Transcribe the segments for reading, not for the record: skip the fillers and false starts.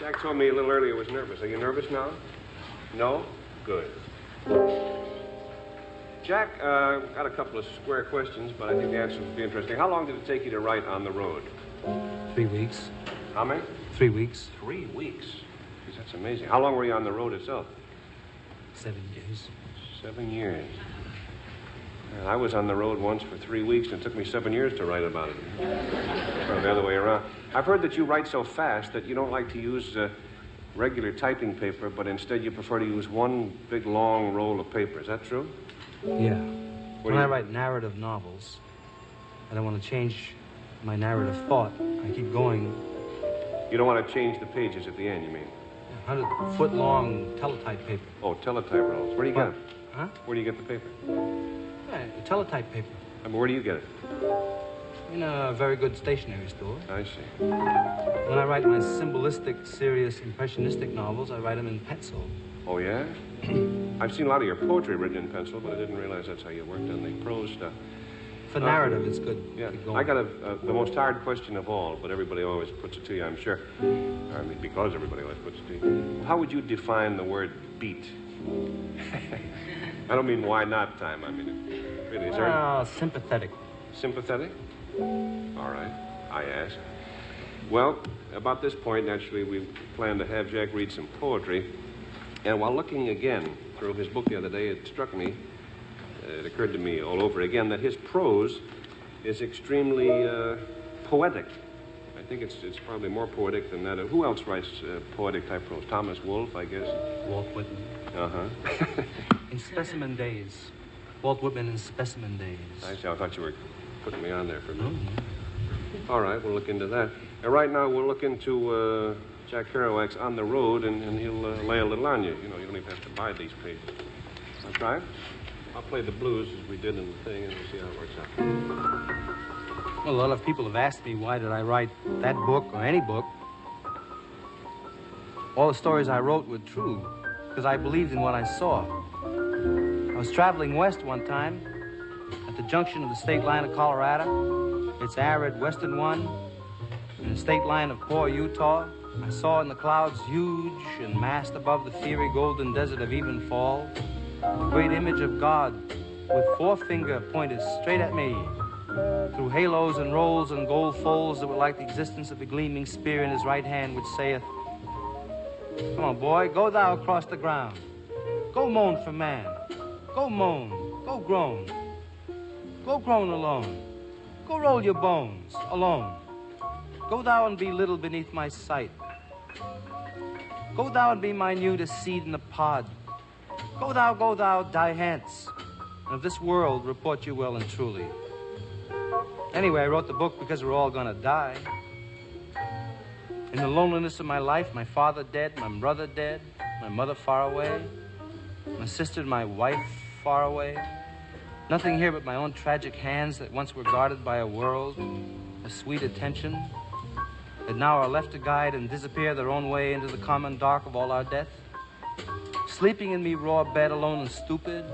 Jack told me a little earlier he was nervous. Are you nervous now? No? Good. Jack, got a couple of square questions, but I think the answers will be interesting. How long did it take you to write On the Road? 3 weeks. How many? 3 weeks. 3 weeks? Jeez, that's amazing. How long were you on the road itself? 7 years. 7 years. And I was on the road once for 3 weeks, and it took me 7 years to write about it. Or the other way around. I've heard that you write so fast that you don't like to use regular typing paper, but instead you prefer to use one big, long roll of paper. Is that true? Yeah. When I write narrative novels, I don't want to change my narrative thought. I keep going. You don't want to change the pages at the end, you mean? 100-foot-long teletype paper. Oh, teletype rolls. Where do you get it? Huh? Where do you get the paper? Yeah, teletype paper. I mean, where do you get it? In a very good stationery store. I see. When I write my symbolistic, serious, impressionistic novels, I write them in pencil. Oh, yeah? I've seen a lot of your poetry written in pencil, but I didn't realize that's how you worked on the prose stuff. For narrative, it's good. Yeah. I got the most hard question of all, but everybody always puts it to you, I'm sure. I mean, because everybody always puts it to you. How would you define the word beat? I don't mean why not time. I mean, really, is there... sympathetic. Sympathetic? All right. I ask. Well, about this point, naturally, we plan to have Jack read some poetry. And while looking again through his book the other day, it struck me, it occurred to me all over again, that his prose is extremely poetic. I think it's probably more poetic than that. Who else writes poetic-type prose? Thomas Wolfe, I guess? Walt Whitman. Uh-huh. In Specimen Days. Walt Whitman in Specimen Days. I see. I thought you were putting me on there for a minute. Mm-hmm. All right, we'll look into that. And right now, we'll look into Jack Kerouac's On the Road, and he'll lay a little on you. You know, you don't even have to buy these pages. I'll try. I'll play the blues as we did in the thing, and we'll see how it works out. Well, a lot of people have asked me why did I write that book or any book. All the stories I wrote were true, because I believed in what I saw. I was traveling west one time at the junction of the state line of Colorado, its arid western one, and the state line of poor Utah. I saw in the clouds, huge and massed above the fiery golden desert of Evenfall, the great image of God with forefinger pointed straight at me through halos and rolls and gold folds that were like the existence of the gleaming spear in his right hand, which saith, "Come on, boy, go thou across the ground. Go moan for man. Go moan. Go groan. Go groan alone. Go roll your bones alone. Go thou and be little beneath my sight. Go thou and be minute as seed in the pod. Go thou, die hence. And of this world report you well and truly." Anyway, I wrote the book because we're all gonna die. In the loneliness of my life, my father dead, my brother dead, my mother far away, my sister and my wife far away. Nothing here but my own tragic hands that once were guarded by a world of sweet attention, that now are left to guide and disappear their own way into the common dark of all our death. Sleeping in me raw bed alone and stupid,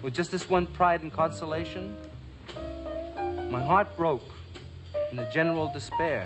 with just this one pride and consolation. My heart broke in the general despair.